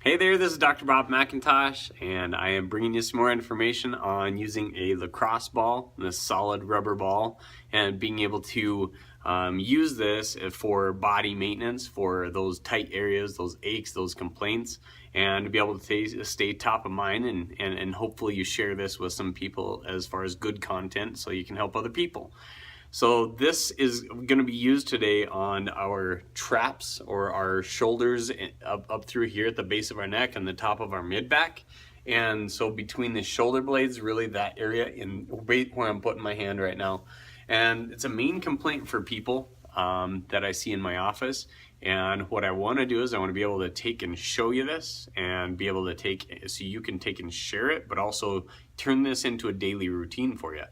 Hey there, this is Dr. Bob McIntosh, and I am bringing you some more information on using a lacrosse ball, a solid rubber ball, and being able to use this for body maintenance, for those tight areas, those aches, those complaints, and to be able to stay top of mind, and hopefully you share this with some people as far as good content so you can help other people. So this is going to be used today on our traps or our shoulders up through here at the base of our neck and the top of our mid back. And so between the shoulder blades, really that area in where I'm putting my hand right now. And it's a main complaint for people that I see in my office. And what I want to do is I want to be able to take and show you this and be able to take so you can take and share it, but also turn this into a daily routine for you.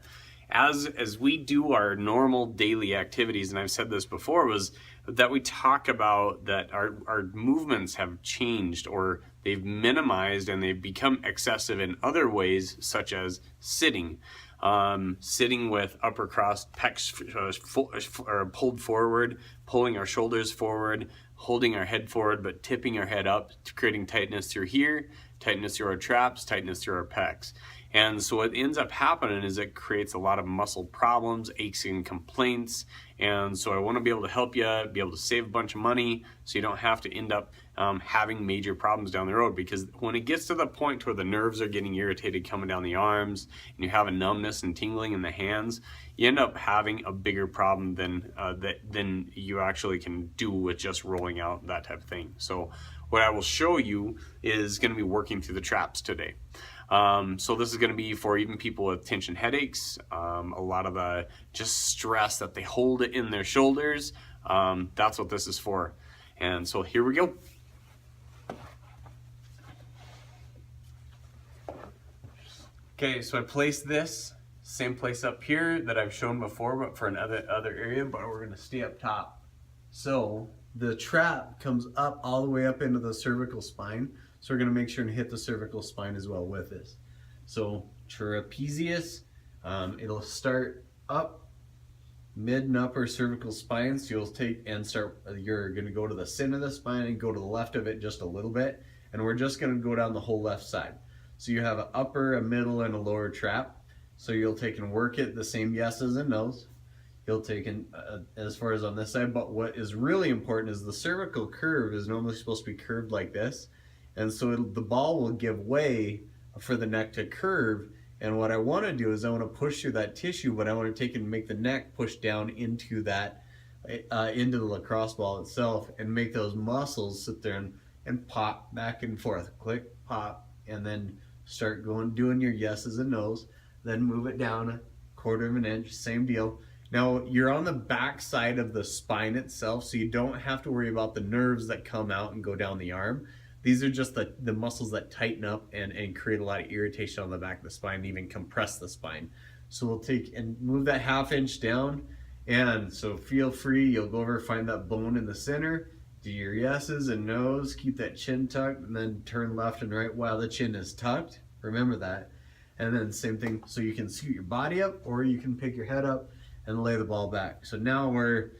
As we do our normal daily activities, and I've said this before, was that we talk about that our movements have changed, or they've minimized and they've become excessive in other ways, such as sitting. Sitting with upper crossed pecs pulled forward, pulling our shoulders forward, holding our head forward but tipping our head up, creating tightness through here, tightness through our traps, tightness through our pecs. And so what ends up happening is it creates a lot of muscle problems, aches and complaints. And so I want to be able to help you be able to save a bunch of money so you don't have to end up having major problems down the road. Because when it gets to the point where the nerves are getting irritated coming down the arms and you have a numbness and tingling in the hands, you end up having a bigger problem than you actually can do with just rolling out that type of thing. So what I will show you is going to be working through the traps today. So this is going to be for even people with tension headaches, a lot of the just stress that they hold it in their shoulders. That's what this is for. And so here we go. Okay, so I placed this same place up here that I've shown before, but for another area, but we're going to stay up top. So the trap comes up all the way up into the cervical spine. So we're going to make sure and hit the cervical spine as well with this. So trapezius, it'll start up mid and upper cervical spine. So you'll take and start, you're going to go to the center of the spine and go to the left of it just a little bit. And we're just going to go down the whole left side. So you have an upper, a middle, and a lower trap. So you'll take and work it the same yeses and nos. You'll take in as far as on this side. But what is really important is the cervical curve is normally supposed to be curved like this. And so the ball will give way for the neck to curve. And what I want to do is I want to push through that tissue, but I want to take and make the neck push down into that, into the lacrosse ball itself, and make those muscles sit there and pop back and forth. Click, pop, and then start doing your yeses and nos. Then move it down a quarter of an inch, same deal. Now you're on the back side of the spine itself, so you don't have to worry about the nerves that come out and go down the arm. These are just the muscles that tighten up and create a lot of irritation on the back of the spine, and even compress the spine. So we'll take and move that ½ inch down. And so feel free, you'll go over, find that bone in the center, do your yeses and nos, keep that chin tucked, and then turn left and right while the chin is tucked. Remember that. And then same thing, so you can scoot your body up, or you can pick your head up and lay the ball back. So now we're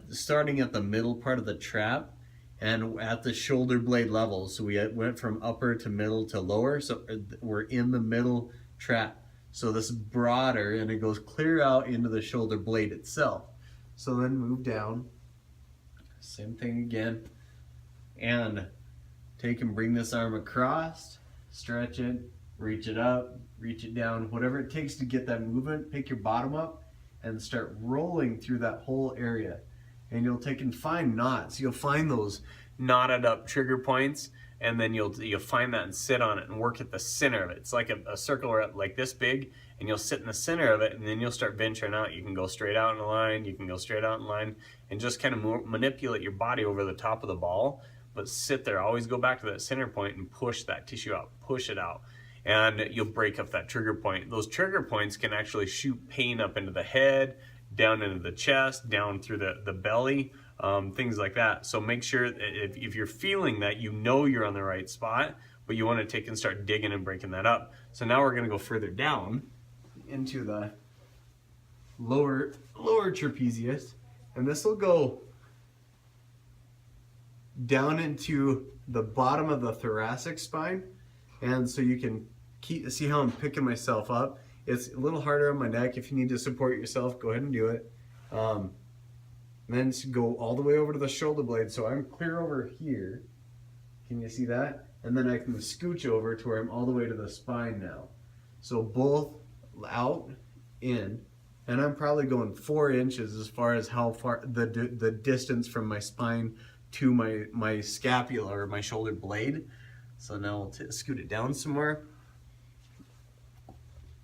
starting at the middle part of the trap, and at the shoulder blade level. So we went from upper to middle to lower. So we're in the middle trap. So this is broader, and it goes clear out into the shoulder blade itself. So then move down. Same thing again. And take and bring this arm across, stretch it, reach it up, reach it down, whatever it takes to get that movement. Pick your bottom up and start rolling through that whole area. And you'll take and find knots. You'll find those knotted up trigger points, and then you'll find that and sit on it and work at the center of it. It's like a circle like this big, and you'll sit in the center of it, and then you'll start venturing out. You can go straight out in a line, you can go straight out in line, and just kind of manipulate your body over the top of the ball, but sit there. Always go back to that center point and push that tissue out, push it out. And you'll break up that trigger point. Those trigger points can actually shoot pain up into the head, down into the chest, down through the belly, things like that. So make sure if you're feeling that, you know you're on the right spot, but you want to take and start digging and breaking that up. So now we're going to go further down into the lower trapezius, and this will go down into the bottom of the thoracic spine. And so you can see how I'm picking myself up. It's a little harder on my neck. If you need to support yourself, go ahead and do it. Then go all the way over to the shoulder blade. So I'm clear over here. Can you see that? And then I can scooch over to where I'm all the way to the spine now. So both out, in, and I'm probably going 4 inches as far as how far the distance from my spine to my scapula or my shoulder blade. So now I'll scoot it down some more.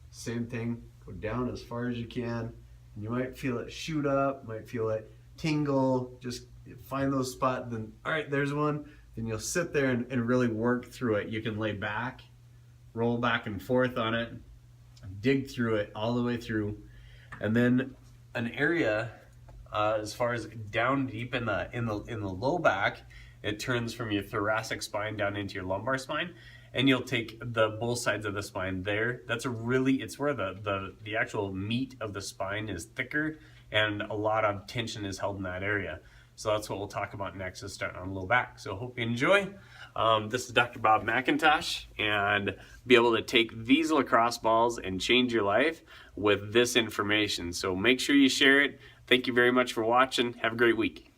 Same thing, go down as far as you can. And you might feel it shoot up, might feel it tingle. Just find those spots. Then, all right, there's one. Then you'll sit there and really work through it. You can lay back, roll back and forth on it, dig through it all the way through. And then an area as far as down deep in the low back, it turns from your thoracic spine down into your lumbar spine, and you'll take both sides of the spine there. It's where the actual meat of the spine is thicker, and a lot of tension is held in that area. So that's what we'll talk about next, is starting on low back. So hope you enjoy. This is Dr. Bob McIntosh, and be able to take these lacrosse balls and change your life with this information. So make sure you share it. Thank you very much for watching. Have a great week.